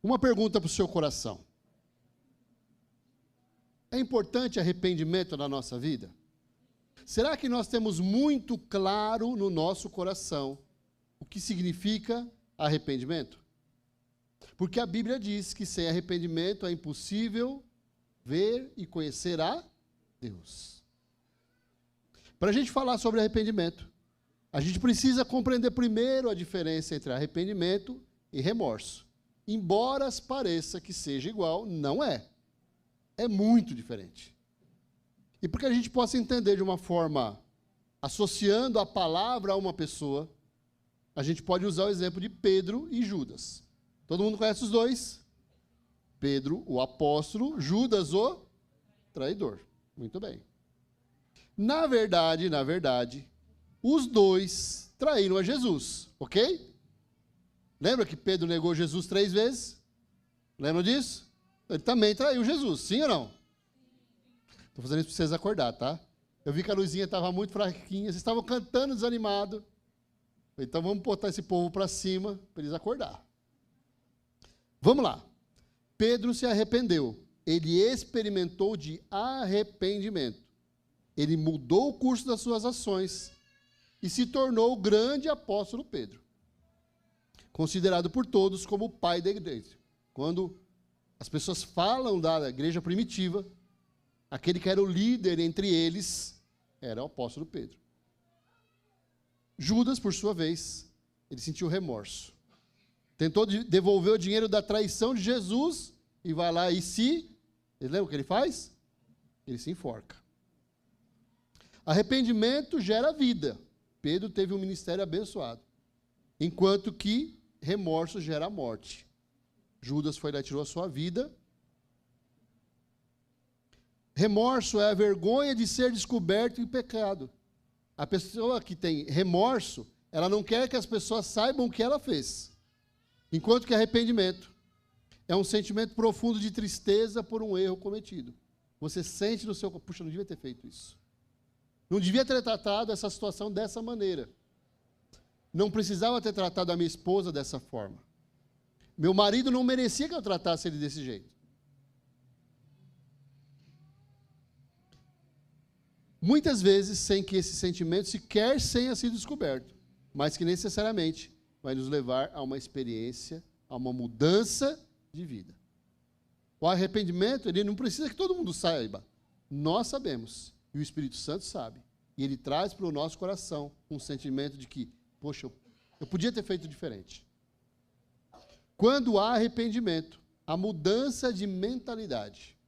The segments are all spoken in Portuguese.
Uma pergunta para o seu coração. É importante arrependimento na nossa vida? Será que nós temos muito claro no nosso coração o que significa arrependimento? Porque a Bíblia diz que sem arrependimento é impossível ver e conhecer a Deus. Para a gente falar sobre arrependimento, a gente precisa compreender primeiro a diferença entre arrependimento e remorso. Embora pareça que seja igual, não é. É muito diferente. E para que a gente possa entender de uma forma, associando a palavra a uma pessoa, a gente pode usar o exemplo de Pedro e Judas. Todo mundo conhece os dois? Pedro, o apóstolo, Judas, o traidor. Muito bem. Na verdade, os dois traíram a Jesus, ok? Lembra que Pedro negou Jesus 3 vezes? Lembra disso? Ele também traiu Jesus, sim ou não? Estou fazendo isso para vocês acordar, tá? Eu vi que a luzinha estava muito fraquinha, vocês estavam cantando desanimado. Então vamos botar esse povo para cima para eles acordar. Vamos lá. Pedro se arrependeu. Ele experimentou de arrependimento. Ele mudou o curso das suas ações e se tornou o grande apóstolo Pedro, considerado por todos como o pai da igreja. Quando as pessoas falam da igreja primitiva, aquele que era o líder entre eles era o apóstolo Pedro. Judas, por sua vez, ele sentiu remorso. Tentou devolver o dinheiro da traição de Jesus e vai lá e se... Vocês lembram o que ele faz? Ele se enforca. Arrependimento gera vida. Pedro teve um ministério abençoado. Enquanto que remorso gera morte. Judas foi lá e tirou a sua vida. Remorso é a vergonha de ser descoberto em pecado. A pessoa que tem remorso, ela não quer que as pessoas saibam o que ela fez. Enquanto que arrependimento é um sentimento profundo de tristeza por um erro cometido. Você sente no seu... Puxa, não devia ter feito isso. Não devia ter tratado essa situação dessa maneira. Não precisava ter tratado a minha esposa dessa forma. Meu marido não merecia que eu tratasse ele desse jeito. Muitas vezes, sem que esse sentimento sequer tenha sido descoberto, mas que necessariamente vai nos levar a uma experiência, a uma mudança de vida. O arrependimento, ele não precisa que todo mundo saiba. Nós sabemos, e o Espírito Santo sabe. E ele traz para o nosso coração um sentimento de que, poxa, eu podia ter feito diferente. Quando há arrependimento, há mudança de mentalidade.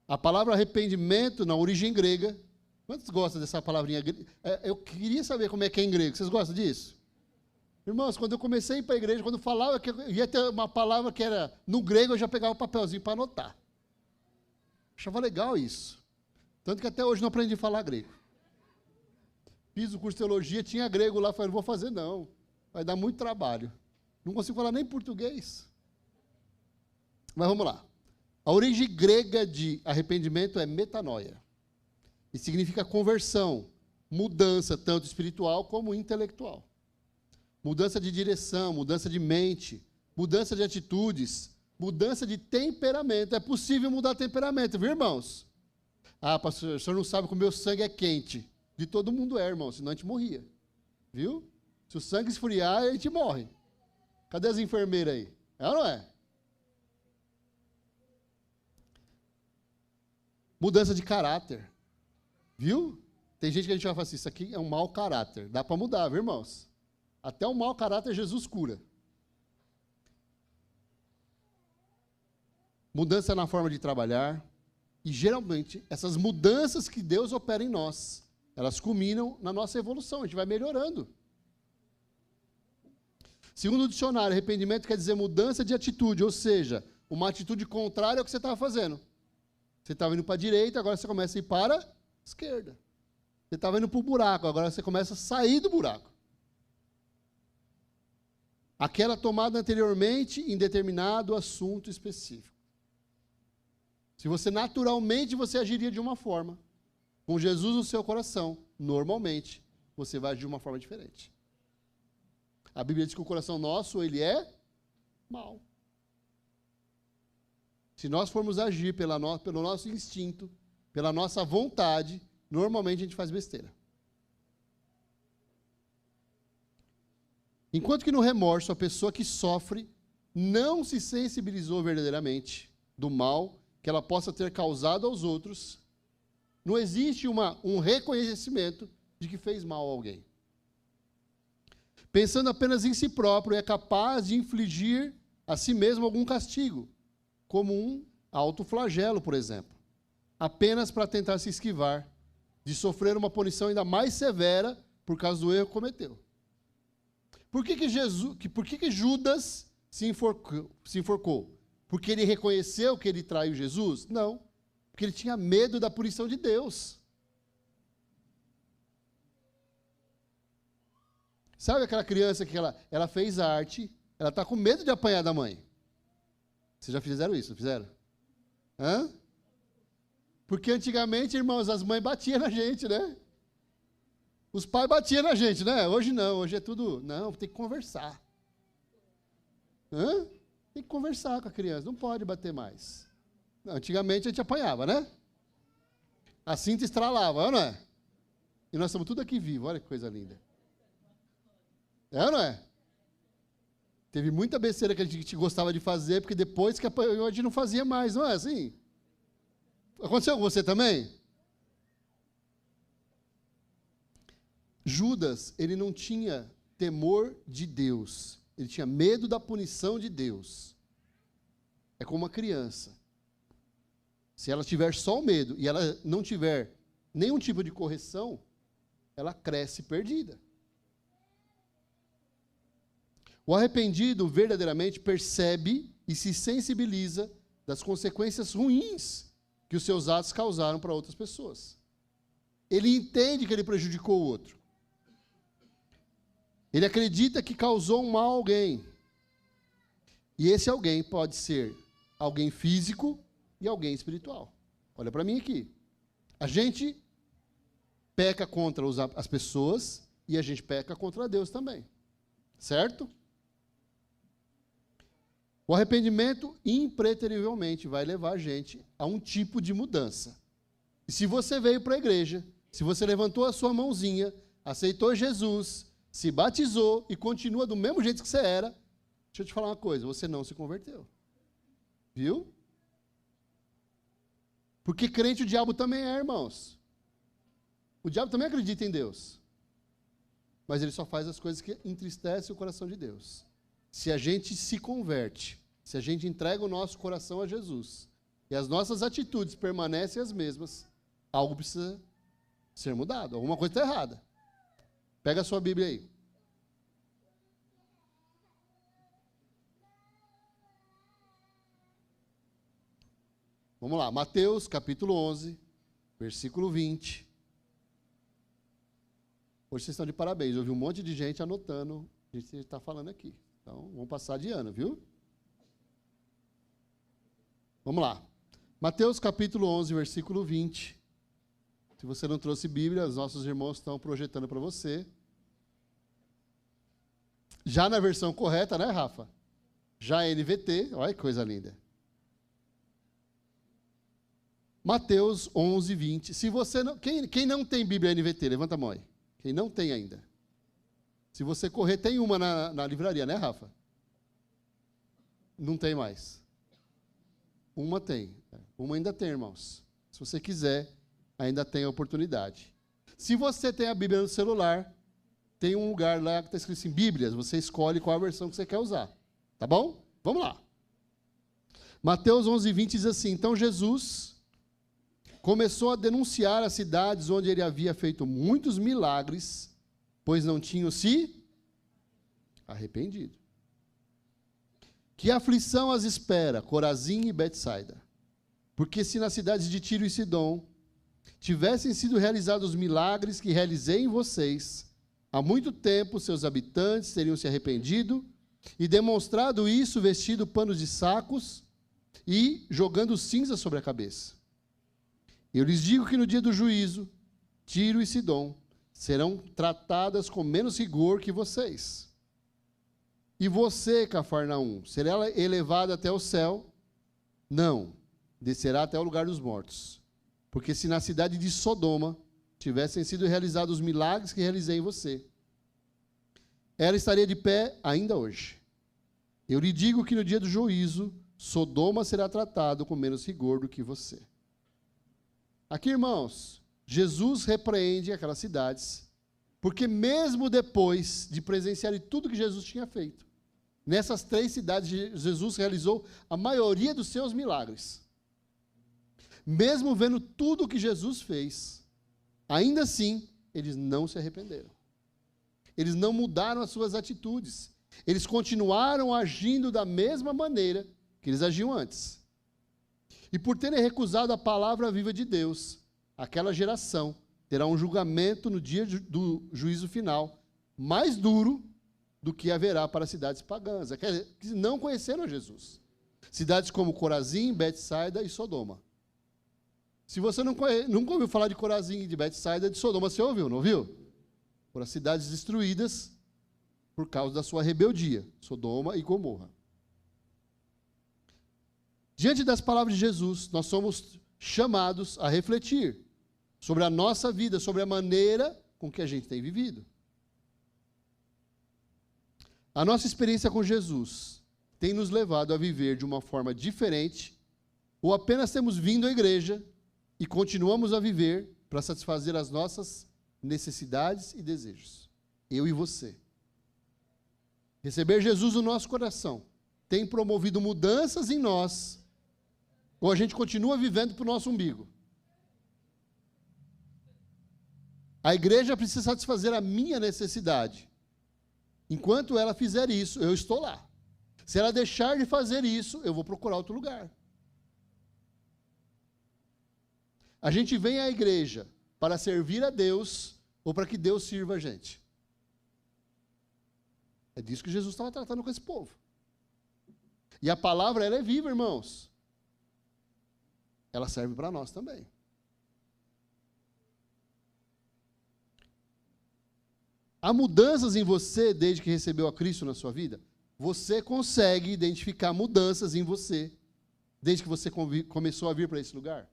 A palavra arrependimento, na origem grega, quantos gostam dessa palavrinha grega? Eu queria saber como é que é em grego. Vocês gostam disso? Irmãos, quando eu comecei a ir para a igreja, quando falava que eu ia ter uma palavra que era no grego, eu já pegava o papelzinho para anotar. Achava legal isso. Tanto que até hoje não aprendi a falar grego. Fiz o curso de teologia, tinha grego lá, falei, não vou fazer não, vai dar muito trabalho. Não consigo falar nem português. Mas vamos lá. A origem grega de arrependimento é metanoia. E significa conversão, mudança, tanto espiritual como intelectual. Mudança de direção, mudança de mente, mudança de atitudes, mudança de temperamento. É possível mudar temperamento, viu, irmãos? Ah, pastor, o senhor não sabe que o meu sangue é quente. De todo mundo é, irmão, senão a gente morria. Viu? Se o sangue esfriar, a gente morre. Cadê as enfermeiras aí? É ou não é? Mudança de caráter. Viu? Tem gente que a gente vai falar assim, isso aqui é um mau caráter. Dá para mudar, viu, irmãos? Até o mau caráter Jesus cura. Mudança na forma de trabalhar. E, geralmente, essas mudanças que Deus opera em nós, elas culminam na nossa evolução, a gente vai melhorando. Segundo o dicionário, arrependimento quer dizer mudança de atitude, ou seja, uma atitude contrária ao que você estava fazendo. Você estava indo para a direita, agora você começa a ir para a esquerda. Você estava indo para o buraco, agora você começa a sair do buraco. Aquela tomada anteriormente em determinado assunto específico. Se você naturalmente você agiria de uma forma, com Jesus no seu coração, normalmente, você vai agir de uma forma diferente. A Bíblia diz que o coração nosso, ele é mau. Se nós formos agir pelo nosso instinto, pela nossa vontade, normalmente a gente faz besteira. Enquanto que no remorso, a pessoa que sofre não se sensibilizou verdadeiramente do mal que ela possa ter causado aos outros, não existe um reconhecimento de que fez mal a alguém. Pensando apenas em si próprio, é capaz de infligir a si mesmo algum castigo, como um autoflagelo, por exemplo, apenas para tentar se esquivar de sofrer uma punição ainda mais severa por causa do erro que cometeu. Por que Judas se enforcou? Porque ele reconheceu que ele traiu Jesus? Não, porque ele tinha medo da punição de Deus. Sabe aquela criança que ela fez arte, ela está com medo de apanhar da mãe? Vocês já fizeram isso, não fizeram? Hã? Porque antigamente, irmãos, as mães batiam na gente, né? Os pais batiam na gente, né? Hoje não, hoje é tudo... Não, tem que conversar. Hã? Tem que conversar com a criança, não pode bater mais. Não, antigamente a gente apanhava, né? A cinta estralava, não é? E nós estamos tudo aqui vivos, olha que coisa linda. É ou não é? Teve muita besteira que a gente gostava de fazer, porque depois que apanhou a gente não fazia mais, não é assim? Aconteceu com você também? Judas, ele não tinha temor de Deus. Ele tinha medo da punição de Deus. É como uma criança. Se ela tiver só o medo e ela não tiver nenhum tipo de correção, ela cresce perdida. O arrependido verdadeiramente percebe e se sensibiliza das consequências ruins que os seus atos causaram para outras pessoas. Ele entende que ele prejudicou o outro. Ele acredita que causou um mal a alguém. E esse alguém pode ser alguém físico e alguém espiritual. Olha para mim aqui. A gente peca contra as pessoas e a gente peca contra Deus também. Certo? O arrependimento, impreterivelmente, vai levar a gente a um tipo de mudança. E se você veio para a igreja, se você levantou a sua mãozinha, aceitou Jesus, se batizou e continua do mesmo jeito que você era, deixa eu te falar uma coisa, você não se converteu. Viu? Porque crente o diabo também é, irmãos. O diabo também acredita em Deus. Mas ele só faz as coisas que entristecem o coração de Deus. Se a gente se converte, se a gente entrega o nosso coração a Jesus, e as nossas atitudes permanecem as mesmas, algo precisa ser mudado, alguma coisa está errada. Pega a sua Bíblia aí. Vamos lá, Mateus capítulo 11, versículo 20. Hoje vocês estão de parabéns, eu vi um monte de gente anotando o que a gente está falando aqui. Então, vamos passar de ano, viu? Vamos lá. Mateus capítulo 11, versículo 20. Se você não trouxe Bíblia, os nossos irmãos estão projetando para você. Já na versão correta, né, Rafa? Já NVT, olha que coisa linda. Mateus 11, 20. Se você não, quem não tem Bíblia NVT, levanta a mão aí. Quem não tem ainda. Se você correr, tem uma na livraria, né, Rafa? Não tem mais. Uma tem. Uma ainda tem, irmãos. Se você quiser, ainda tem a oportunidade. Se você tem a Bíblia no celular, tem um lugar lá que está escrito assim, Bíblias. Você escolhe qual a versão que você quer usar. Tá bom? Vamos lá. Mateus 11, 20 diz assim, então Jesus começou a denunciar as cidades onde ele havia feito muitos milagres, pois não tinham se arrependido. Que aflição as espera, Corazim e Betsaida? Porque se nas cidades de Tiro e Sidom tivessem sido realizados os milagres que realizei em vocês, há muito tempo seus habitantes teriam se arrependido e demonstrado isso vestido panos de sacos e jogando cinza sobre a cabeça. Eu lhes digo que no dia do juízo, Tiro e Sidom serão tratadas com menos rigor que vocês. E você, Cafarnaum, será elevado até o céu? Não, descerá até o lugar dos mortos. Porque se na cidade de Sodoma tivessem sido realizados os milagres que realizei em você, ela estaria de pé ainda hoje. Eu lhe digo que no dia do juízo, Sodoma será tratado com menos rigor do que você. Aqui, irmãos, Jesus repreende aquelas cidades, porque mesmo depois de presenciar tudo que Jesus tinha feito, nessas 3 cidades, Jesus realizou a maioria dos seus milagres. Mesmo vendo tudo o que Jesus fez, ainda assim, eles não se arrependeram. Eles não mudaram as suas atitudes. Eles continuaram agindo da mesma maneira que eles agiam antes. E por terem recusado a palavra viva de Deus, aquela geração terá um julgamento no dia do juízo final mais duro do que haverá para cidades pagãs, que não conheceram Jesus. Cidades como Corazim, Betsaida e Sodoma. Se você nunca ouviu falar de Corazim, de Betsaida e de Sodoma, você ouviu, não ouviu? Foram cidades destruídas por causa da sua rebeldia, Sodoma e Gomorra. Diante das palavras de Jesus, nós somos chamados a refletir sobre a nossa vida, sobre a maneira com que a gente tem vivido. A nossa experiência com Jesus tem nos levado a viver de uma forma diferente, ou apenas temos vindo à igreja e continuamos a viver para satisfazer as nossas necessidades e desejos. Eu e você. Receber Jesus no nosso coração tem promovido mudanças em nós, ou a gente continua vivendo para o nosso umbigo? A igreja precisa satisfazer a minha necessidade. Enquanto ela fizer isso, eu estou lá. Se ela deixar de fazer isso, eu vou procurar outro lugar. A gente vem à igreja para servir a Deus ou para que Deus sirva a gente. É disso que Jesus estava tratando com esse povo. E a palavra, ela é viva, irmãos. Ela serve para nós também. Há mudanças em você desde que recebeu a Cristo na sua vida? Você consegue identificar mudanças em você desde que você começou a vir para esse lugar?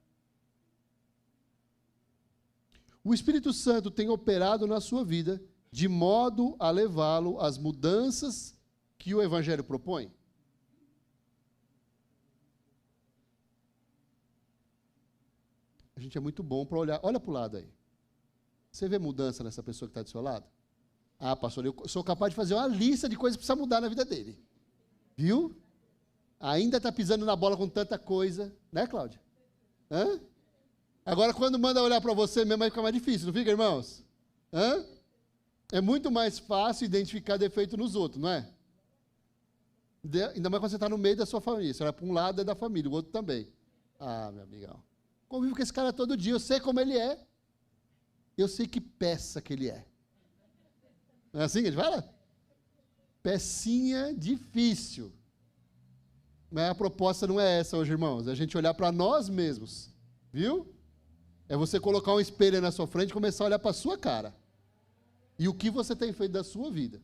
O Espírito Santo tem operado na sua vida de modo a levá-lo às mudanças que o Evangelho propõe? A gente é muito bom para olhar. Olha para o lado aí. Você vê mudança nessa pessoa que está do seu lado? Ah, pastor, eu sou capaz de fazer uma lista de coisas que precisa mudar na vida dele. Viu? Ainda está pisando na bola com tanta coisa. Né, Cláudia? Hã? Agora, quando manda olhar para você mesmo, vai ficar mais difícil, não fica, irmãos? Hã? É muito mais fácil identificar defeito nos outros, não é? Ainda mais quando você está no meio da sua família. Você olha para um lado é da família, o outro também. Ah, meu amigão. Convivo com esse cara todo dia, eu sei como ele é. Eu sei que peça que ele é. Não é assim que a gente fala? Pecinha difícil. Mas a proposta não é essa hoje, irmãos. É a gente olhar para nós mesmos. Viu? É você colocar um espelho aí na sua frente e começar a olhar para a sua cara. E o que você tem feito da sua vida.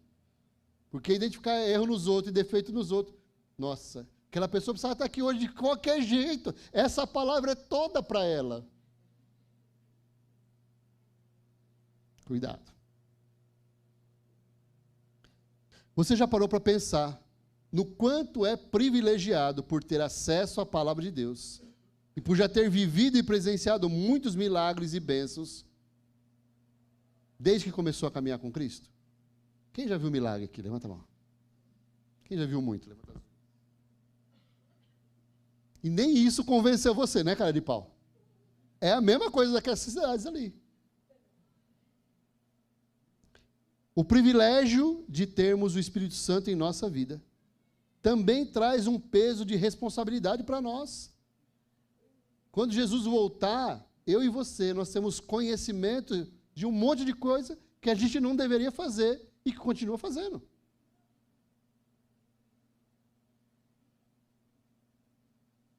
Porque identificar erro nos outros e defeito nos outros. Nossa, aquela pessoa precisava estar aqui hoje de qualquer jeito. Essa palavra é toda para ela. Cuidado. Você já parou para pensar no quanto é privilegiado por ter acesso à palavra de Deus e por já ter vivido e presenciado muitos milagres e bênçãos desde que começou a caminhar com Cristo? Quem já viu milagre aqui? Levanta a mão. Quem já viu muito? Levanta a mão. E nem isso convenceu você, né, cara de pau? É a mesma coisa daquelas cidades ali. O privilégio de termos o Espírito Santo em nossa vida também traz um peso de responsabilidade para nós. Quando Jesus voltar, eu e você, nós temos conhecimento de um monte de coisa que a gente não deveria fazer e que continua fazendo.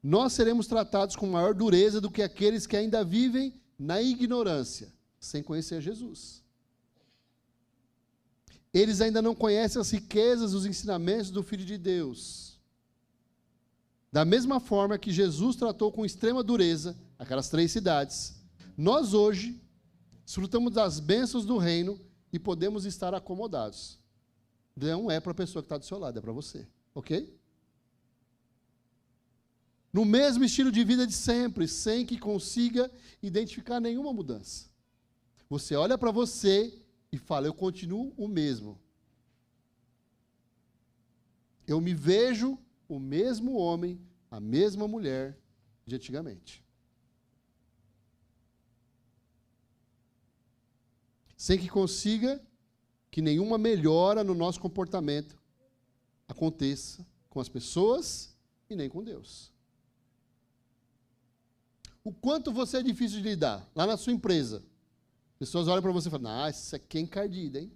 Nós seremos tratados com maior dureza do que aqueles que ainda vivem na ignorância, sem conhecer Jesus. Eles ainda não conhecem as riquezas dos ensinamentos do Filho de Deus. Da mesma forma que Jesus tratou com extrema dureza aquelas 3 cidades, nós hoje desfrutamos das bênçãos do reino e podemos estar acomodados. Não é para a pessoa que está do seu lado, é para você, ok? No mesmo estilo de vida de sempre, sem que consiga identificar nenhuma mudança. Você olha para você e fala, eu continuo o mesmo. Eu me vejo o mesmo homem, a mesma mulher de antigamente. Sem que consiga que nenhuma melhora no nosso comportamento aconteça com as pessoas e nem com Deus. O quanto você é difícil de lidar, lá na sua empresa. Pessoas olham para você e falam, isso aqui é encardido, hein?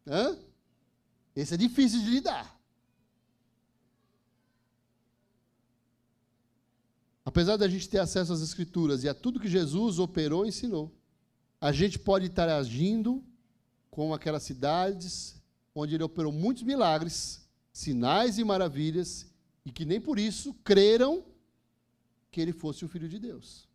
Hã? Esse é difícil de lidar. Apesar da gente ter acesso às Escrituras e a tudo que Jesus operou e ensinou, a gente pode estar agindo com aquelas cidades onde ele operou muitos milagres, sinais e maravilhas, e que nem por isso creram que ele fosse o Filho de Deus.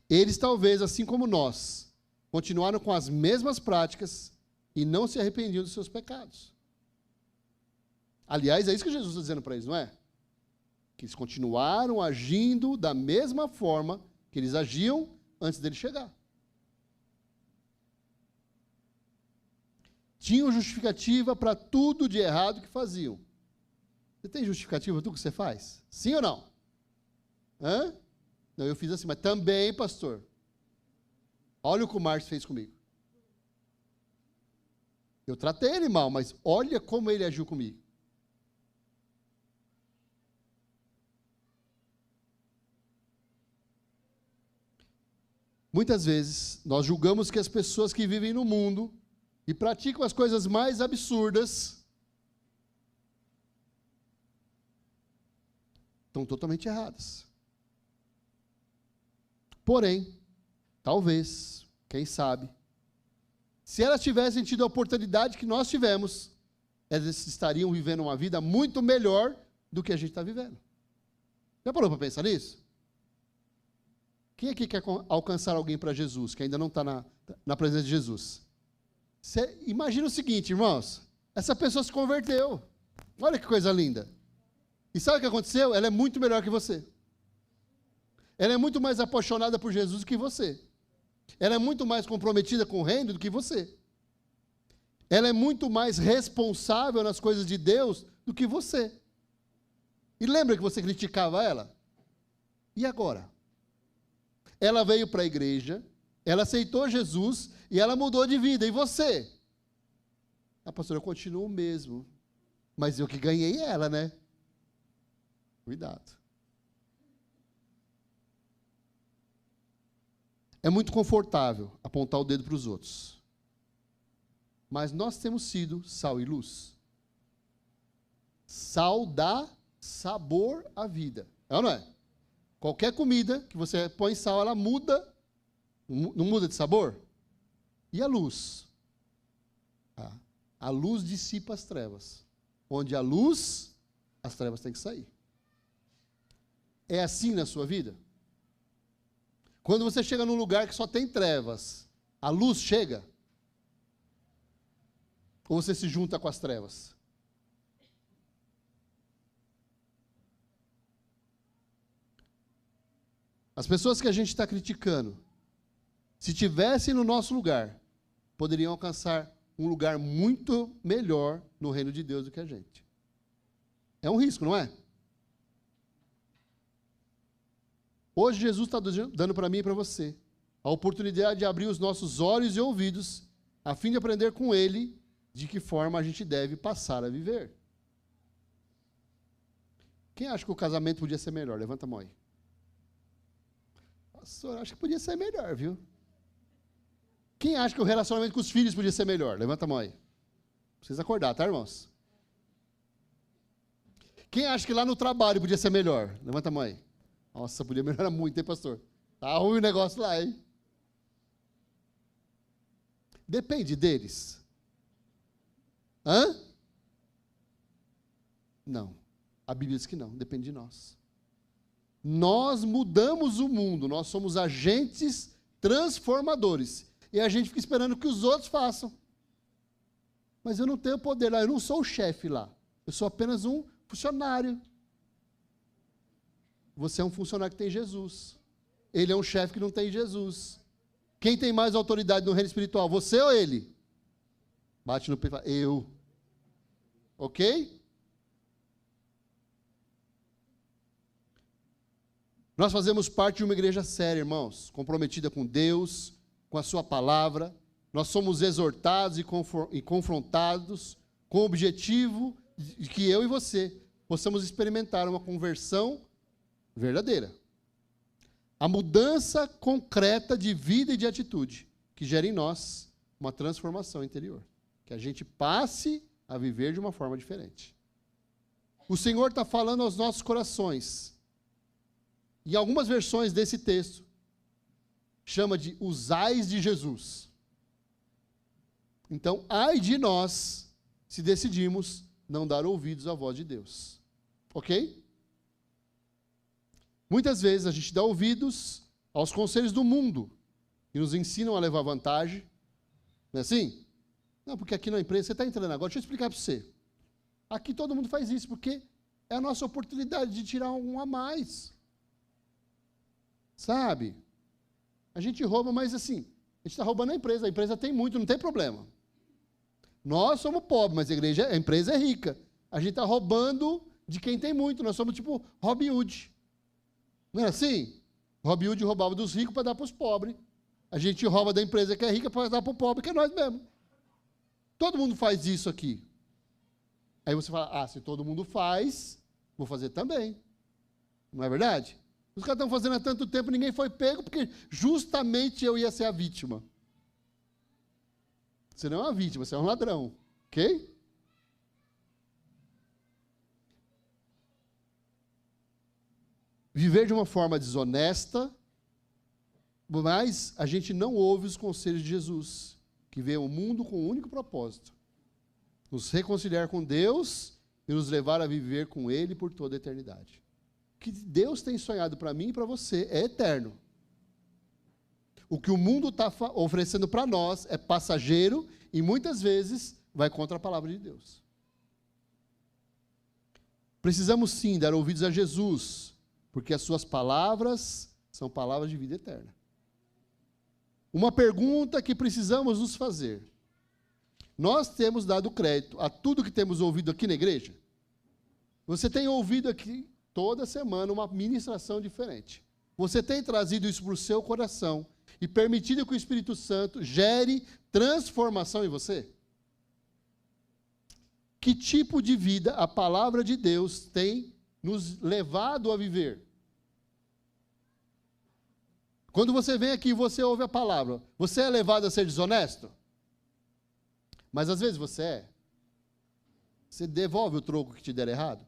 Eles talvez, assim como nós, continuaram com as mesmas práticas e não se arrependiam dos seus pecados. Aliás, é isso que Jesus está dizendo para eles, não é? Que eles continuaram agindo da mesma forma que eles agiam antes dele chegar. Tinham justificativa para tudo de errado que faziam. Você tem justificativa para tudo que você faz? Sim ou não? Hã? Não, eu fiz assim, mas também, pastor. Olha o que o Márcio fez comigo. Eu tratei ele mal, mas olha como ele agiu comigo. Muitas vezes, nós julgamos que as pessoas que vivem no mundo e praticam as coisas mais absurdas estão totalmente erradas. Porém, talvez, quem sabe, se elas tivessem tido a oportunidade que nós tivemos, elas estariam vivendo uma vida muito melhor do que a gente está vivendo. Já parou para pensar nisso? Quem aqui quer alcançar alguém para Jesus, que ainda não está na presença de Jesus? Você imagina o seguinte, irmãos, essa pessoa se converteu. Olha que coisa linda. E sabe o que aconteceu? Ela é muito melhor que você. Ela é muito mais apaixonada por Jesus do que você. Ela é muito mais comprometida com o reino do que você. Ela é muito mais responsável nas coisas de Deus do que você. E lembra que você criticava ela? E agora? Ela veio para a igreja, ela aceitou Jesus e ela mudou de vida. E você? Pastor, eu continuo o mesmo. Mas eu que ganhei ela, né? Cuidado. É muito confortável apontar o dedo para os outros. Mas nós temos sido sal e luz. Sal dá sabor à vida. É ou não é? Qualquer comida que você põe sal, ela muda. Não muda de sabor? E a luz? A luz dissipa as trevas. Onde há luz, as trevas têm que sair. É assim na sua vida? Quando você chega num lugar que só tem trevas, a luz chega? Ou você se junta com as trevas? As pessoas que a gente está criticando, se tivessem no nosso lugar, poderiam alcançar um lugar muito melhor no reino de Deus do que a gente. É um risco, não é? Hoje Jesus está dando para mim e para você a oportunidade de abrir os nossos olhos e ouvidos a fim de aprender com Ele de que forma a gente deve passar a viver. Quem acha que o casamento podia ser melhor? Levanta a mão aí. Pastor, acho que podia ser melhor, viu? Quem acha que o relacionamento com os filhos podia ser melhor? Levanta a mão aí. Precisa acordar, tá, irmãos? Quem acha que lá no trabalho podia ser melhor? Levanta a mão aí. Nossa, podia melhorar muito, hein, pastor? Tá ruim o negócio lá, hein? Depende deles. Hã? Não. A Bíblia diz que não, depende de nós. Nós mudamos o mundo, nós somos agentes transformadores. E a gente fica esperando que os outros façam. Mas eu não tenho poder lá, eu não sou o chefe lá. Eu sou apenas um funcionário. Você é um funcionário que tem Jesus. Ele é um chefe que não tem Jesus. Quem tem mais autoridade no reino espiritual, você ou ele? Bate no peito e fala, eu. Ok? Nós fazemos parte de uma igreja séria, irmãos, comprometida com Deus, com a sua palavra. Nós somos exortados e confrontados com o objetivo de que eu e você possamos experimentar uma conversão verdadeira. A mudança concreta de vida e de atitude que gera em nós uma transformação interior. Que a gente passe a viver de uma forma diferente. O Senhor está falando aos nossos corações. Em algumas versões desse texto, chama de os ais de Jesus. Então, ai de nós, se decidimos não dar ouvidos à voz de Deus. Ok? Muitas vezes a gente dá ouvidos aos conselhos do mundo, que nos ensinam a levar vantagem. Não é assim? Não, porque aqui na empresa, você está entrando agora, deixa eu explicar para você. Aqui todo mundo faz isso, porque é a nossa oportunidade de tirar um a mais. Sabe? A gente rouba, mas assim, a gente está roubando a empresa tem muito, não tem problema. Nós somos pobres, mas a empresa é rica. A gente está roubando de quem tem muito, nós somos tipo Robin Hood. Não é assim? Robin Hood roubava dos ricos para dar para os pobres. A gente rouba da empresa que é rica para dar para o pobre, que é nós mesmos. Todo mundo faz isso aqui. Aí você fala, se todo mundo faz, vou fazer também. Não é verdade? Os caras estão fazendo há tanto tempo, ninguém foi pego, porque justamente eu ia ser a vítima. Você não é uma vítima, você é um ladrão. Ok? Viver de uma forma desonesta, mas a gente não ouve os conselhos de Jesus, que veio ao mundo com um único propósito: nos reconciliar com Deus e nos levar a viver com Ele por toda a eternidade. O que Deus tem sonhado para mim e para você é eterno. O que o mundo está oferecendo para nós é passageiro e muitas vezes vai contra a palavra de Deus. Precisamos sim dar ouvidos a Jesus, porque as suas palavras são palavras de vida eterna. Uma pergunta que precisamos nos fazer: nós temos dado crédito a tudo que temos ouvido aqui na igreja? Você tem ouvido aqui toda semana uma ministração diferente. Você tem trazido isso para o seu coração e permitido que o Espírito Santo gere transformação em você? Que tipo de vida a palavra de Deus tem nos levado a viver? Quando você vem aqui e você ouve a palavra, você é levado a ser desonesto? Mas às vezes você é. Você devolve o troco que te der errado?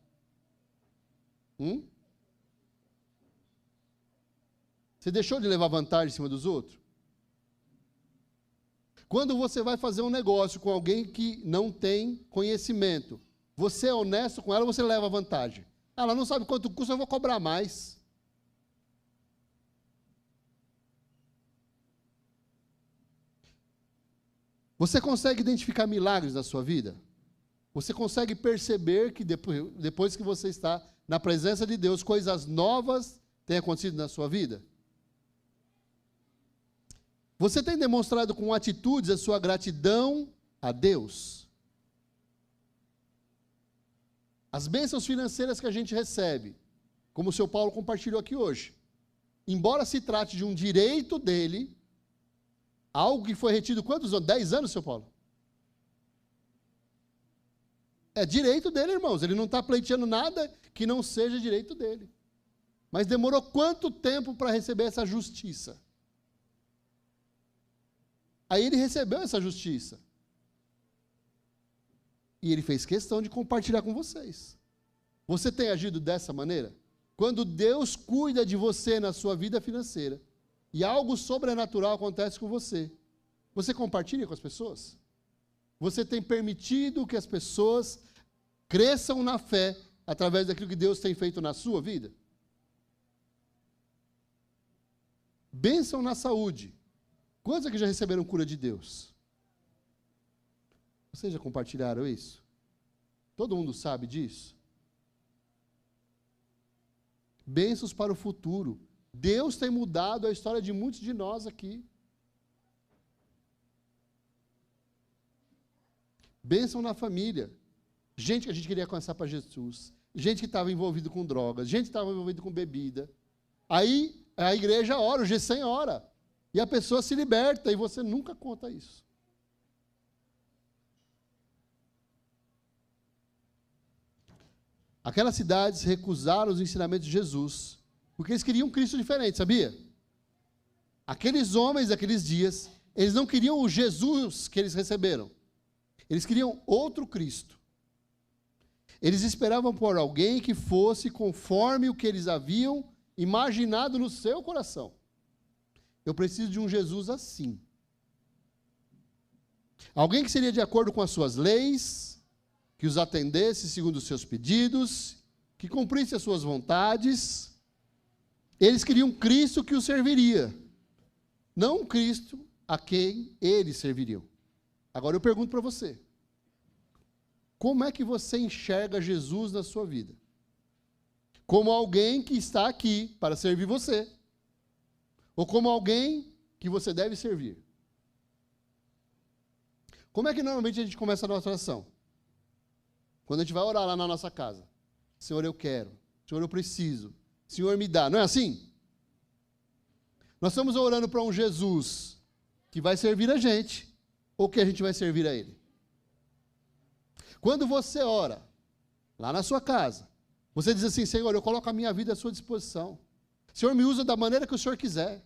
Você deixou de levar vantagem em cima dos outros? Quando você vai fazer um negócio com alguém que não tem conhecimento, você é honesto com ela ou você leva vantagem? Ela não sabe quanto custa, eu vou cobrar mais. Você consegue identificar milagres na sua vida? Você consegue perceber que depois que você está na presença de Deus, coisas novas têm acontecido na sua vida? Você tem demonstrado com atitudes a sua gratidão a Deus? As bênçãos financeiras que a gente recebe, como o seu Paulo compartilhou aqui hoje, embora se trate de um direito dele, algo que foi retido quantos anos? 10 anos, seu Paulo? É direito dele, irmãos. Ele não está pleiteando nada que não seja direito dele. Mas demorou quanto tempo para receber essa justiça? Aí ele recebeu essa justiça. E ele fez questão de compartilhar com vocês. Você tem agido dessa maneira? Quando Deus cuida de você na sua vida financeira, e algo sobrenatural acontece com você, você compartilha com as pessoas? Você tem permitido que as pessoas cresçam na fé através daquilo que Deus tem feito na sua vida? Bênção na saúde. Quantos aqui já receberam cura de Deus? Vocês já compartilharam isso? Todo mundo sabe disso? Bênçãos para o futuro. Deus tem mudado a história de muitos de nós aqui. Bênção na família. Gente que a gente queria alcançar para Jesus. Gente que estava envolvido com drogas. Gente que estava envolvido com bebida. Aí a igreja ora, o G100 ora. E a pessoa se liberta e você nunca conta isso. Aquelas cidades recusaram os ensinamentos de Jesus, porque eles queriam um Cristo diferente, sabia? Aqueles homens daqueles dias, eles não queriam o Jesus que eles receberam. Eles queriam outro Cristo. Eles esperavam por alguém que fosse conforme o que eles haviam imaginado no seu coração. Eu preciso de um Jesus assim. Alguém que seria de acordo com as suas leis, que os atendesse segundo os seus pedidos, que cumprisse as suas vontades. Eles queriam um Cristo que os serviria, não um Cristo a quem eles serviriam. Agora eu pergunto para você, como é que você enxerga Jesus na sua vida? Como alguém que está aqui para servir você, ou como alguém que você deve servir? Como é que normalmente a gente começa a nossa oração? Quando a gente vai orar lá na nossa casa. Senhor, eu quero. Senhor, eu preciso. Senhor, me dá. Não é assim? Nós estamos orando para um Jesus que vai servir a gente, ou que a gente vai servir a Ele. Quando você ora, lá na sua casa, você diz assim, Senhor, eu coloco a minha vida à sua disposição. Senhor, me usa da maneira que o Senhor quiser.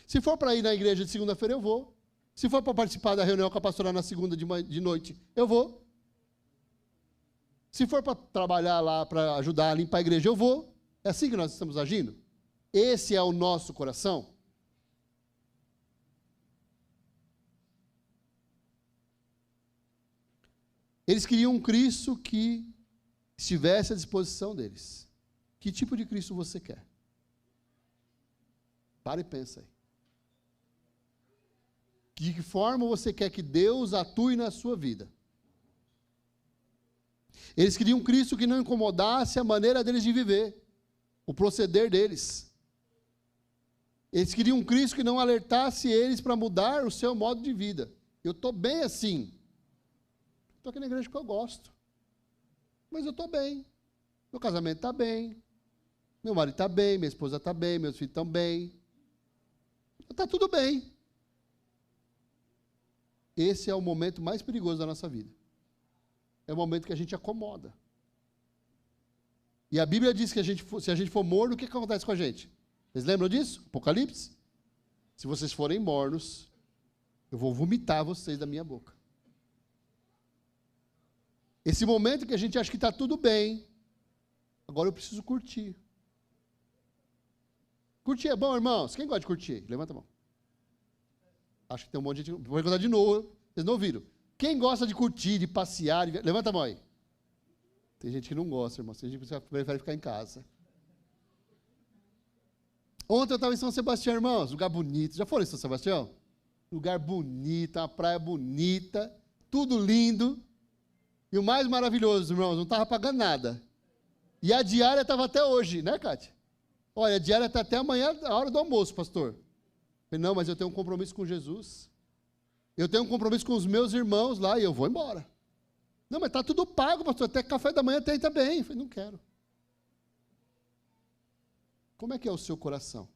Se for para ir na igreja de segunda-feira, eu vou. Se for para participar da reunião com a pastora na segunda de noite, eu vou. Se for para trabalhar lá, para ajudar a limpar a igreja, eu vou. É assim que nós estamos agindo? Esse é o nosso coração? Eles queriam um Cristo que estivesse à disposição deles. Que tipo de Cristo você quer? Para e pensa aí. De que forma você quer que Deus atue na sua vida? Eles queriam um Cristo que não incomodasse a maneira deles de viver, o proceder deles. Eles queriam um Cristo que não alertasse eles para mudar o seu modo de vida. Eu estou bem assim. Estou aqui na igreja porque eu gosto. Mas eu estou bem. Meu casamento está bem. Meu marido está bem, minha esposa está bem, meus filhos estão bem. Está tudo bem. Esse é o momento mais perigoso da nossa vida. É o momento que a gente acomoda. E a Bíblia diz que se a gente for morno, o que acontece com a gente? Vocês lembram disso? Apocalipse? Se vocês forem mornos, eu vou vomitar vocês da minha boca. Esse momento que a gente acha que está tudo bem, agora eu preciso curtir. Curtir é bom, irmãos? Quem gosta de curtir? Levanta a mão. Acho que tem um monte de gente. Vou perguntar de novo. Vocês não ouviram? Quem gosta de curtir, de passear? Levanta a mão aí. Tem gente que não gosta, irmão. Tem gente que prefere ficar em casa. Ontem eu estava em São Sebastião, irmãos. Lugar bonito. Já foram em São Sebastião? Lugar bonito, uma praia bonita. Tudo lindo. E o mais maravilhoso, irmãos, não estava pagando nada. E a diária estava até hoje, né, Cátia? Olha, a diária está até amanhã, a hora do almoço, pastor. Eu falei, não, mas eu tenho um compromisso com Jesus. Eu tenho um compromisso com os meus irmãos lá e eu vou embora. Não, mas está tudo pago, pastor. Até café da manhã tem também. Eu falei, não quero. Como é que é o seu coração?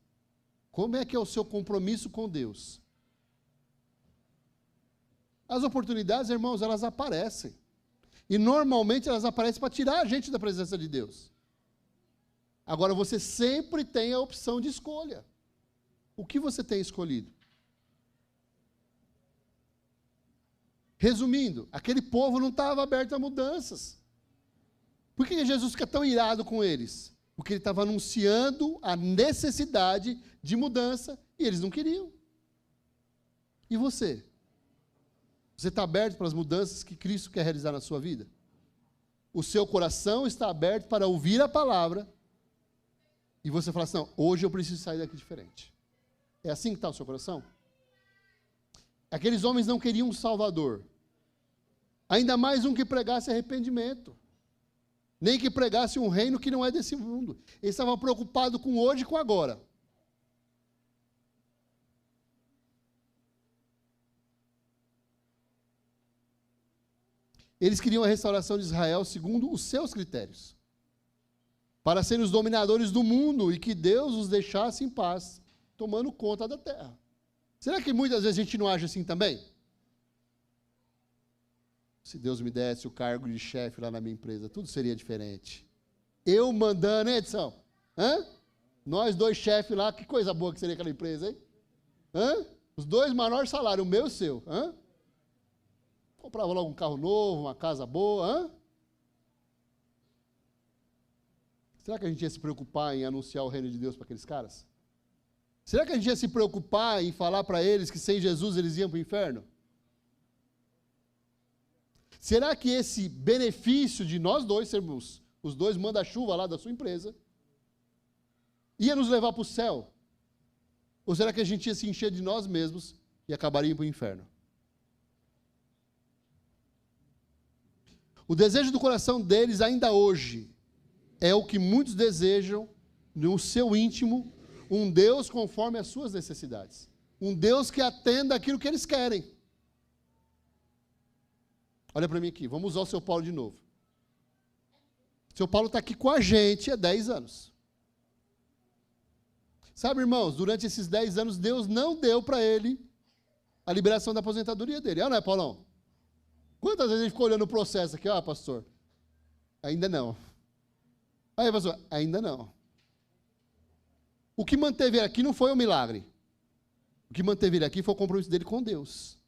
Como é que é o seu compromisso com Deus? As oportunidades, irmãos, elas aparecem. E normalmente elas aparecem para tirar a gente da presença de Deus. Agora você sempre tem a opção de escolha. O que você tem escolhido? Resumindo, aquele povo não estava aberto a mudanças. Por que Jesus fica tão irado com eles? Porque ele estava anunciando a necessidade de mudança e eles não queriam. E você? Você está aberto para as mudanças que Cristo quer realizar na sua vida? o seu coração está aberto para ouvir a palavra, e você fala assim, não, hoje eu preciso sair daqui diferente. É assim que está o seu coração? Aqueles homens não queriam um Salvador, ainda mais um que pregasse arrependimento, nem que pregasse um reino que não é desse mundo. Eles estavam preocupados com hoje e com agora. Eles queriam a restauração de Israel segundo os seus critérios, para serem os dominadores do mundo e que Deus os deixasse em paz, tomando conta da terra. Será que muitas vezes a gente não age assim também? Se Deus me desse o cargo de chefe lá na minha empresa, tudo seria diferente. Eu mandando, hein, Edson? Hã? Nós dois chefes lá, que coisa boa que seria aquela empresa, hein? Hã? Os dois maiores salários, o meu e o seu. Hã? Comprava logo um carro novo, uma casa boa. Hã? Será que a gente ia se preocupar em anunciar o reino de Deus para aqueles caras? Será que a gente ia se preocupar em falar para eles que sem Jesus eles iam para o inferno? Será que esse benefício de nós dois sermos os dois manda-chuva lá da sua empresa ia nos levar para o céu? Ou será que a gente ia se encher de nós mesmos e acabaria indo para o inferno? O desejo do coração deles ainda hoje é o que muitos desejam no seu íntimo, um Deus conforme as suas necessidades. Um Deus que atenda aquilo que eles querem. Olha para mim aqui, vamos usar o seu Paulo de novo. O seu Paulo está aqui com a gente há 10 anos. Sabe, irmãos, durante esses 10 anos, Deus não deu para ele a liberação da aposentadoria dele. Não é, Paulão? Quantas vezes ele ficou olhando o processo aqui? Pastor, ainda não. Aí, pastor, ainda não. O que manteve ele aqui não foi um milagre. O que manteve ele aqui foi o compromisso dele com Deus.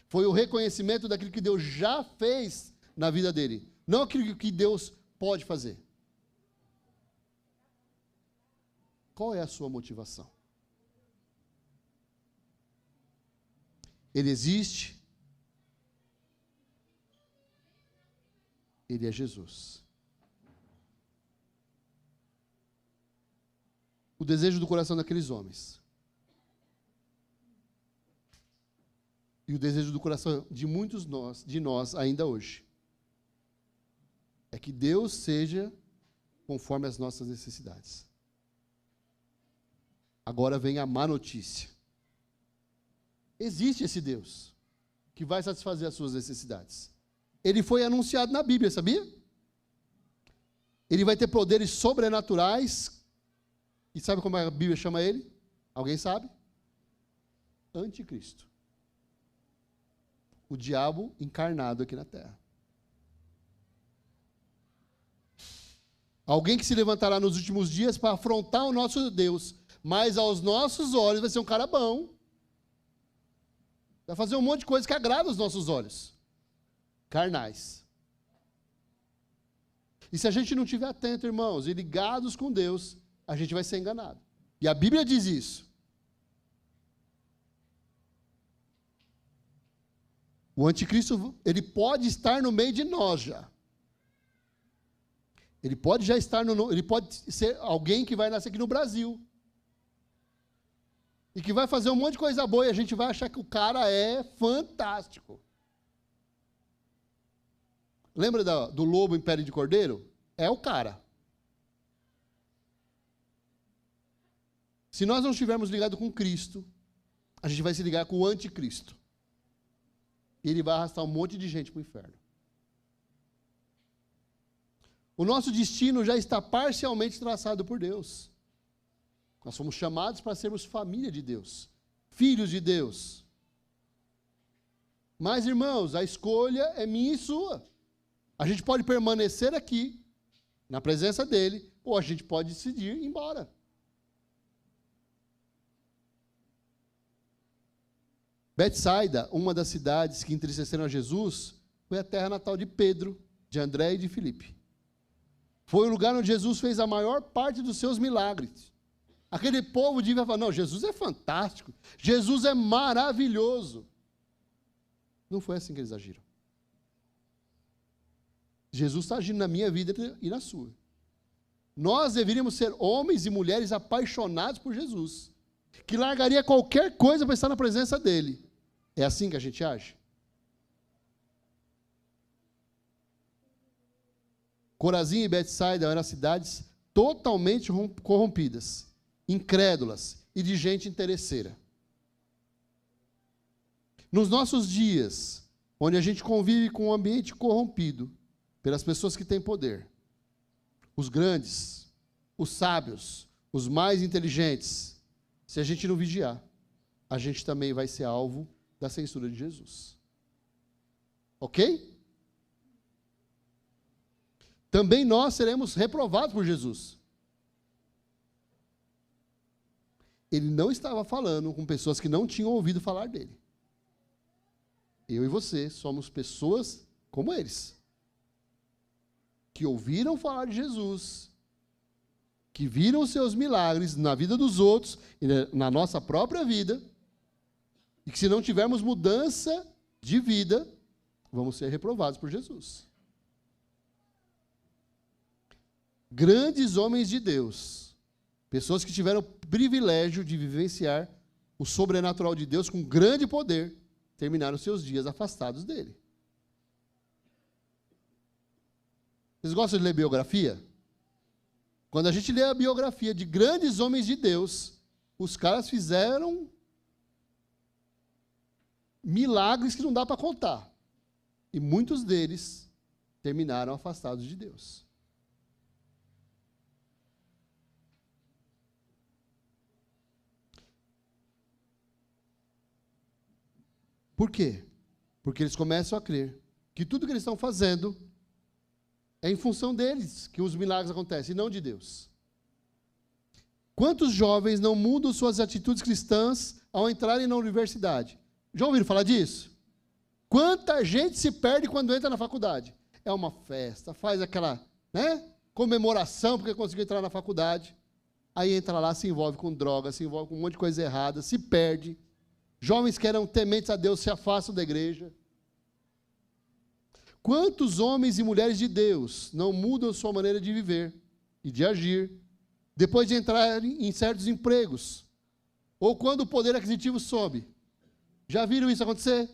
Foi o reconhecimento daquilo que Deus já fez na vida dele. Não aquilo que Deus pode fazer. Qual é a sua motivação? Ele existe. Ele é Jesus. O desejo do coração daqueles homens. E o desejo do coração de muitos de nós ainda hoje. É que Deus seja conforme as nossas necessidades. Agora vem a má notícia. Existe esse Deus que vai satisfazer as suas necessidades. Ele foi anunciado na Bíblia, sabia? Ele vai ter poderes sobrenaturais. E sabe como a Bíblia chama ele? Alguém sabe? Anticristo. O diabo encarnado aqui na terra. Alguém que se levantará nos últimos dias para afrontar o nosso Deus, mas aos nossos olhos vai ser um cara bom. Vai fazer um monte de coisa que agrada aos nossos olhos. Carnais. E se a gente não estiver atento, irmãos, e ligados com Deus, a gente vai ser enganado. E a Bíblia diz isso. O anticristo, ele pode estar no meio de nós já. Ele pode já estar ele pode ser alguém que vai nascer aqui no Brasil. E que vai fazer um monte de coisa boa e a gente vai achar que o cara é fantástico. Lembra do lobo em pele de cordeiro? É o cara. Se nós não estivermos ligados com Cristo, a gente vai se ligar com o anticristo. E ele vai arrastar um monte de gente para o inferno. O nosso destino já está parcialmente traçado por Deus. Nós somos chamados para sermos família de Deus, filhos de Deus. Mas, irmãos, a escolha é minha e sua. A gente pode permanecer aqui, na presença dele, ou a gente pode decidir ir embora. Betsaida, uma das cidades que entristeceram a Jesus, foi a terra natal de Pedro, de André e de Filipe. Foi o lugar onde Jesus fez a maior parte dos seus milagres. Aquele povo devia falar, não, Jesus é fantástico, Jesus é maravilhoso. Não foi assim que eles agiram. Jesus está agindo na minha vida e na sua. Nós deveríamos ser homens e mulheres apaixonados por Jesus, que largaria qualquer coisa para estar na presença dele. É assim que a gente age? Corazim e Betsaida eram cidades totalmente corrompidas, incrédulas e de gente interesseira. Nos nossos dias, onde a gente convive com um ambiente corrompido pelas pessoas que têm poder, os grandes, os sábios, os mais inteligentes, se a gente não vigiar, a gente também vai ser alvo da censura de Jesus. Ok? Também nós seremos reprovados por Jesus. Ele não estava falando com pessoas que não tinham ouvido falar dele. Eu e você somos pessoas como eles, que ouviram falar de Jesus, que viram os seus milagres na vida dos outros e na nossa própria vida, e que se não tivermos mudança de vida, vamos ser reprovados por Jesus. Grandes homens de Deus, pessoas que tiveram o privilégio de vivenciar o sobrenatural de Deus com grande poder, terminaram seus dias afastados dele. Vocês gostam de ler biografia? Quando a gente lê a biografia de grandes homens de Deus, os caras fizeram milagres que não dá para contar. E muitos deles terminaram afastados de Deus. Por quê? Porque eles começam a crer que tudo que eles estão fazendo é em função deles que os milagres acontecem, e não de Deus. Quantos jovens não mudam suas atitudes cristãs ao entrarem na universidade? Já ouviram falar disso? Quanta gente se perde quando entra na faculdade? É uma festa, faz aquela, comemoração porque conseguiu entrar na faculdade. Aí entra lá, se envolve com droga, se envolve com um monte de coisa errada, se perde. Jovens que eram tementes a Deus se afastam da igreja. Quantos homens e mulheres de Deus não mudam sua maneira de viver e de agir depois de entrar em certos empregos? Ou quando o poder aquisitivo sobe? Já viram isso acontecer?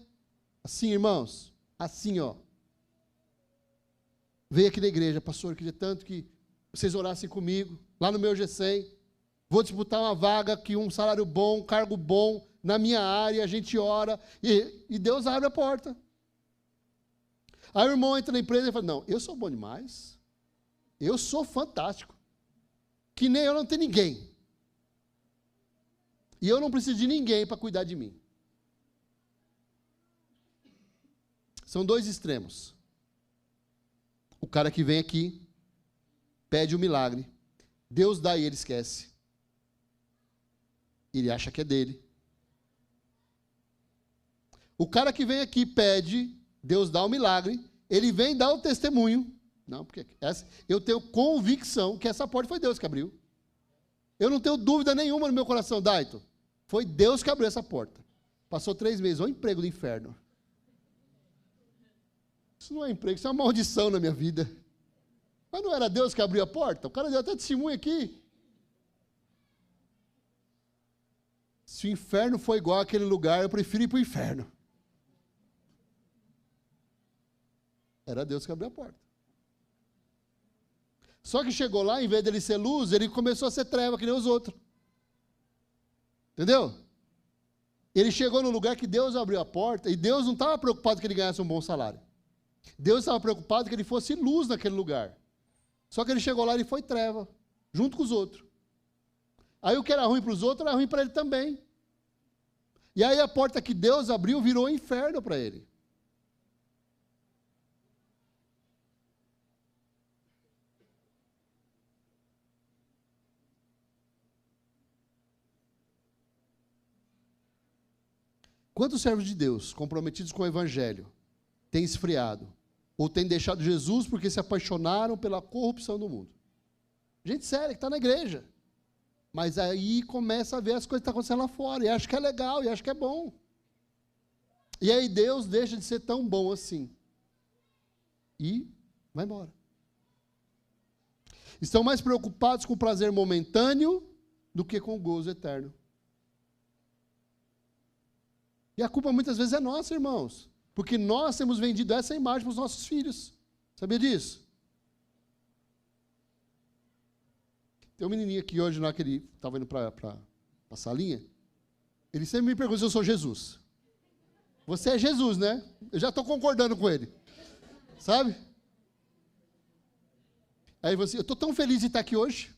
Assim, irmãos, assim, ó. Veio aqui na igreja, pastor, eu queria tanto que vocês orassem comigo, lá no meu G100. Vou disputar uma vaga, que um salário bom, um cargo bom, na minha área, a gente ora, e Deus abre a porta. Aí o irmão entra na empresa e fala, não, eu sou bom demais, eu sou fantástico, que nem eu não tenho ninguém. E eu não preciso de ninguém para cuidar de mim. São dois extremos. O cara que vem aqui, pede um milagre, Deus dá e ele esquece. Ele acha que é dele. O cara que vem aqui pede, Deus dá o milagre, ele vem dar o testemunho. Não, porque eu tenho convicção que essa porta foi Deus que abriu. Eu não tenho dúvida nenhuma no meu coração, Daito. Foi Deus que abriu essa porta. Passou 3 meses, olha o emprego do inferno. Isso não é emprego, isso é uma maldição na minha vida. Mas não era Deus que abriu a porta? O cara deu até testemunho aqui. Se o inferno for igual àquele lugar, eu prefiro ir para o inferno. Era Deus que abriu a porta. Só que chegou lá, em vez dele ser luz, ele começou a ser treva, que nem os outros. Entendeu? Ele chegou no lugar que Deus abriu a porta, e Deus não estava preocupado que ele ganhasse um bom salário. Deus estava preocupado que ele fosse luz naquele lugar. Só que ele chegou lá e foi treva, junto com os outros. Aí o que era ruim para os outros, era ruim para ele também. E aí a porta que Deus abriu virou um inferno para ele. Quantos servos de Deus, comprometidos com o Evangelho, têm esfriado? Ou têm deixado Jesus porque se apaixonaram pela corrupção do mundo? Gente séria, que está na igreja. Mas aí começa a ver as coisas que estão acontecendo lá fora, e acha que é legal, e acha que é bom. E aí Deus deixa de ser tão bom assim. E Vai embora. Estão mais preocupados com o prazer momentâneo do que com o gozo eterno. E a culpa muitas vezes é nossa, irmãos. Porque nós temos vendido essa imagem para os nossos filhos. Sabia disso? Tem um menininho aqui hoje, na hora que ele estava indo para a salinha, ele sempre me pergunta se eu sou Jesus. Você é Jesus, né? Eu já estou concordando com ele. Sabe? Aí você, eu estou tão feliz de estar aqui hoje.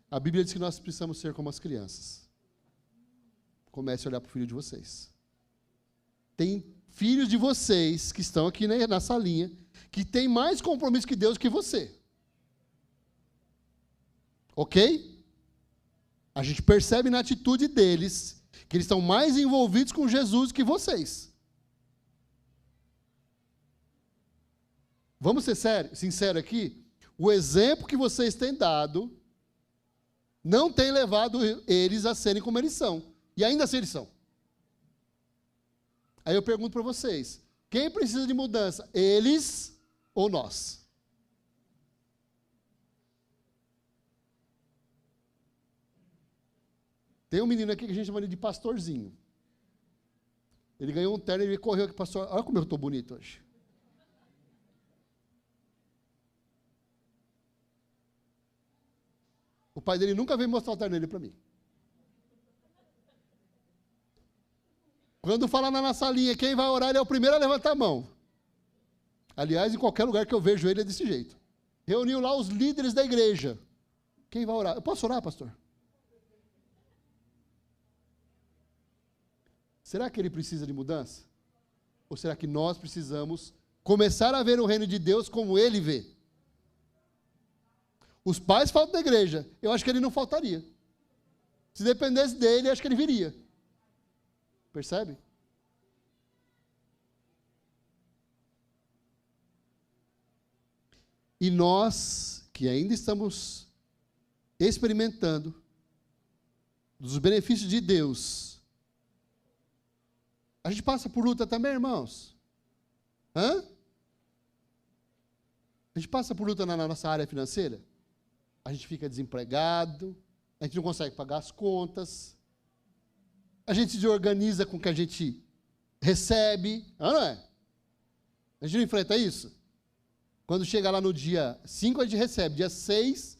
A Bíblia diz que nós precisamos ser como as crianças. Comece a olhar para o filho de vocês. Tem filhos de vocês que estão aqui na salinha, que têm mais compromisso que Deus que você. Ok? A gente percebe na atitude deles que eles estão mais envolvidos com Jesus que vocês. Vamos ser sinceros aqui? O exemplo que vocês têm dado não tem levado eles a serem como eles são. E ainda assim eles são. Aí eu pergunto para vocês, quem precisa de mudança? Eles ou nós? Tem um menino aqui que a gente chama de pastorzinho. Ele ganhou um terno e ele correu aqui, pastor. Olha como eu estou bonito hoje. O pai dele nunca veio mostrar o terno dele para mim. Quando fala na nossa linha, quem vai orar, ele é o primeiro a levantar a mão. Aliás, em qualquer lugar que eu vejo ele é desse jeito. Reuniu lá os líderes da igreja. Quem vai orar? Eu posso orar, pastor? Será que ele precisa de mudança? Ou será que nós precisamos começar a ver o reino de Deus como ele vê? Os pais faltam da igreja. Eu acho que ele não faltaria. Se dependesse dele, eu acho que ele viria. Percebe? E nós, que ainda estamos experimentando dos benefícios de Deus, a gente passa por luta também, irmãos? Hã? A gente passa por luta na nossa área financeira? A gente fica desempregado, a gente não consegue pagar as contas, a gente se desorganiza com o que a gente recebe, não é? A gente não enfrenta isso? Quando chega lá no dia 5, a gente recebe, dia 6,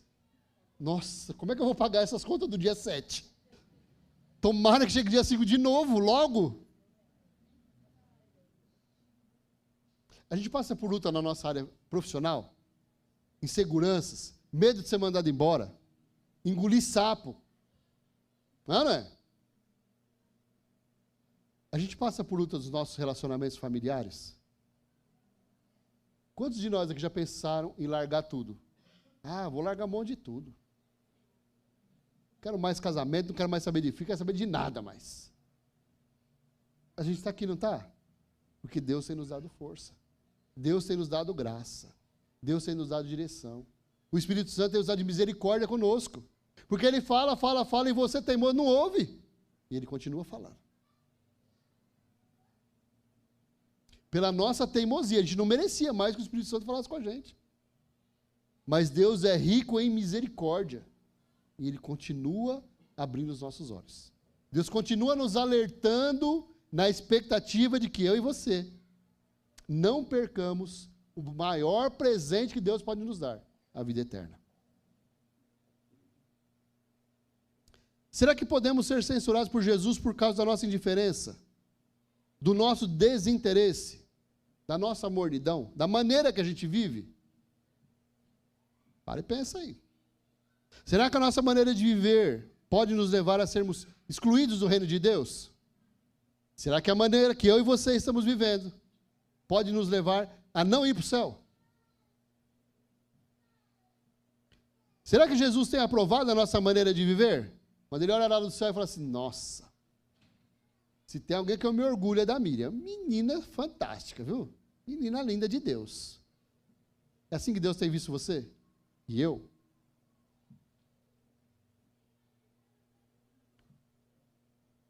nossa, como é que eu vou pagar essas contas do dia 7? Tomara que chegue dia 5 de novo, logo. A gente passa por luta na nossa área profissional, inseguranças, medo de ser mandado embora, engolir sapo, não é? A gente passa por luta dos nossos relacionamentos familiares. Quantos de nós aqui já pensaram em largar tudo? Ah, vou largar mão de tudo. Não quero mais casamento, não quero mais saber de filho, não quero saber de nada mais. A gente está aqui, não está? Porque Deus tem nos dado força. Deus tem nos dado graça. Deus tem nos dado direção. O Espírito Santo tem nos dado misericórdia conosco. Porque Ele fala, e você teimoso não ouve. E Ele continua falando. Pela nossa teimosia, a gente não merecia mais que o Espírito Santo falasse com a gente. Mas Deus é rico em misericórdia. E Ele continua abrindo os nossos olhos. Deus continua nos alertando na expectativa de que eu e você não percamos o maior presente que Deus pode nos dar, a vida eterna. Será que podemos ser censurados por Jesus por causa da nossa indiferença, do nosso desinteresse, da nossa mornidão, da maneira que a gente vive? Para e pensa aí. Será que a nossa maneira de viver pode nos levar a sermos excluídos do reino de Deus? Será que a maneira que eu e você estamos vivendo pode nos levar a não ir para o céu? Será que Jesus tem aprovado a nossa maneira de viver? Quando ele olha lá do céu e fala assim, nossa, se tem alguém que eu me orgulho é da Miriam. Menina fantástica, viu? Menina linda de Deus. É assim que Deus tem visto você? E eu?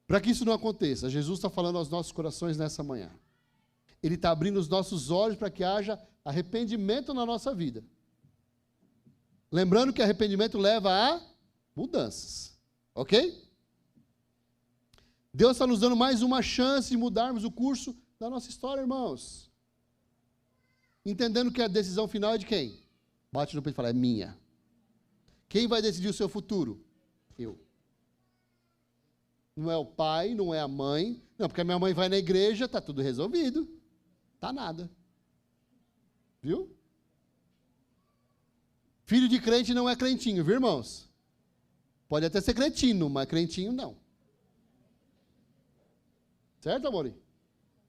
Para que isso não aconteça, Jesus está falando aos nossos corações nessa manhã. Ele está abrindo os nossos olhos para que haja arrependimento na nossa vida. Lembrando que arrependimento leva a mudanças. Ok? Deus está nos dando mais uma chance de mudarmos o curso da nossa história, irmãos. Entendendo que a decisão final é de quem? Bate no peito e fala, é minha. Quem vai decidir o seu futuro? Eu. Não é o pai, não é a mãe. Não, porque a minha mãe vai na igreja, está tudo resolvido. Está nada. Viu? Filho de crente não é crentinho, viu, irmãos? Pode até ser cretino, mas crentinho não. Certo, amor?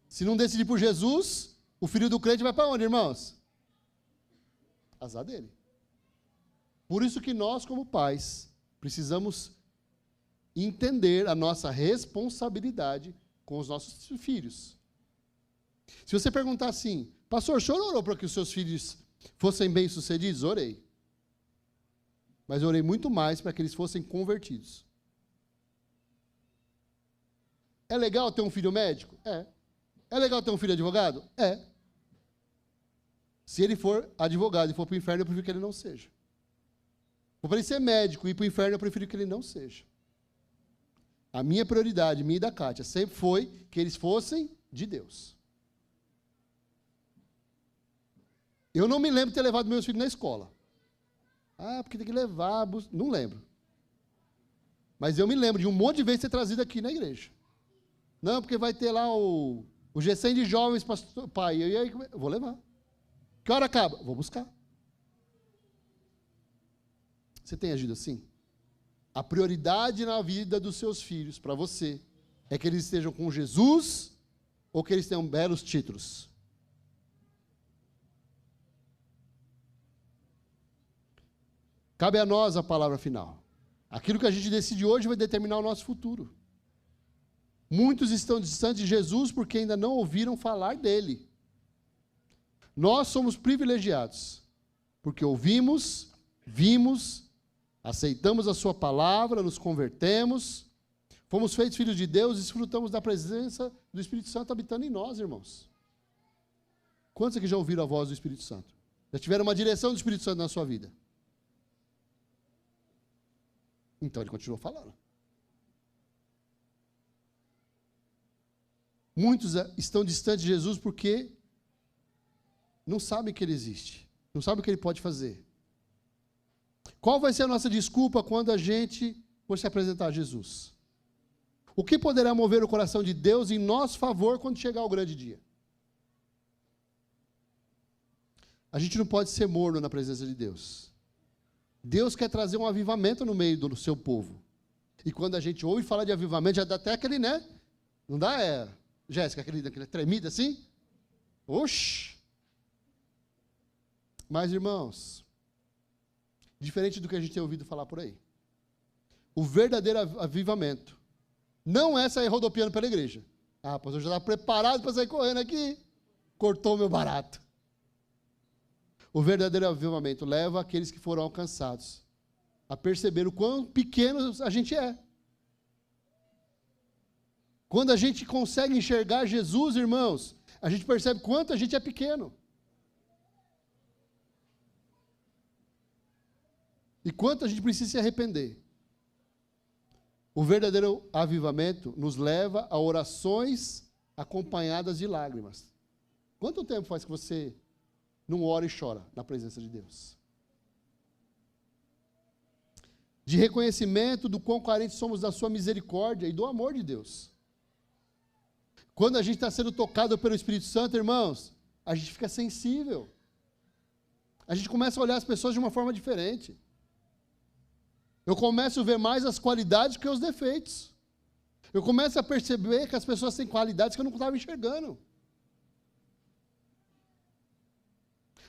Se não decidir por Jesus, o filho do crente vai para onde, irmãos? Azar dele. Por isso que nós, como pais, precisamos entender a nossa responsabilidade com os nossos filhos. Se você perguntar assim, pastor, o senhor orou para que os seus filhos fossem bem-sucedidos? Orei. Mas orei muito mais para que eles fossem convertidos. É legal ter um filho médico? É. É legal ter um filho advogado? É. Se ele for advogado e for para o inferno, eu prefiro que ele não seja. Para ele ser médico e ir para o inferno, eu prefiro que ele não seja. A minha prioridade, minha e da Kátia, sempre foi que eles fossem de Deus. Eu não me lembro de ter levado meus filhos na escola. Ah, porque tem que levar, não lembro. Mas eu me lembro de um monte de vezes ter trazido aqui na igreja. Não, porque vai ter lá o G100 de jovens, pastor, pai, e aí eu vou levar. Que hora acaba? Vou buscar. Você tem agido assim? A prioridade na vida dos seus filhos, para você, é que eles estejam com Jesus ou que eles tenham belos títulos? Cabe a nós a palavra final. Aquilo que a gente decide hoje vai determinar o nosso futuro. Muitos estão distantes de Jesus porque ainda não ouviram falar dele. Nós somos privilegiados, porque ouvimos, vimos, aceitamos a sua palavra, nos convertemos, fomos feitos filhos de Deus e desfrutamos da presença do Espírito Santo habitando em nós, irmãos. Quantos aqui já ouviram a voz do Espírito Santo? Já tiveram uma direção do Espírito Santo na sua vida? Então ele continuou falando. Muitos estão distantes de Jesus porque não sabem que ele existe, não sabem o que ele pode fazer. Qual vai ser a nossa desculpa quando a gente for se apresentar a Jesus? O que poderá mover o coração de Deus em nosso favor quando chegar o grande dia? A gente não pode ser morno na presença de Deus. Deus quer trazer um avivamento no meio do seu povo. E quando a gente ouve falar de avivamento, já dá até aquele, né? Não dá, Jéssica, aquele tremido assim? Oxi! Mas, irmãos, diferente do que a gente tem ouvido falar por aí, o verdadeiro avivamento não é sair rodopiando pela igreja. Ah, pastor, eu já estava preparado para sair correndo aqui. Cortou o meu barato. O verdadeiro avivamento leva aqueles que foram alcançados a perceber o quão pequenos a gente é. Quando a gente consegue enxergar Jesus, irmãos, a gente percebe quanto a gente é pequeno. E quanto a gente precisa se arrepender. O verdadeiro avivamento nos leva a orações acompanhadas de lágrimas. Quanto tempo faz que você não ora e chora na presença de Deus? De reconhecimento do quão carentes somos da sua misericórdia e do amor de Deus. Quando a gente está sendo tocado pelo Espírito Santo, irmãos, a gente fica sensível. A gente começa a olhar as pessoas de uma forma diferente. Eu começo a ver mais as qualidades que os defeitos. Eu começo a perceber que as pessoas têm qualidades que eu não estava enxergando.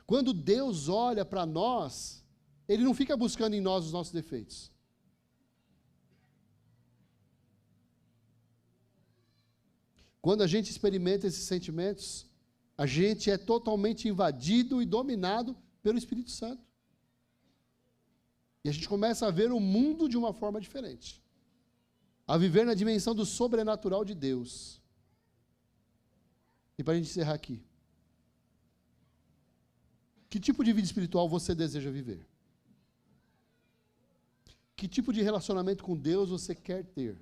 Quando Deus olha para nós, Ele não fica buscando em nós os nossos defeitos. Quando a gente experimenta esses sentimentos, a gente é totalmente invadido e dominado pelo Espírito Santo. E a gente começa a ver o mundo de uma forma diferente. A viver na dimensão do sobrenatural de Deus. E para a gente encerrar aqui. Que tipo de vida espiritual você deseja viver? Que tipo de relacionamento com Deus você quer ter?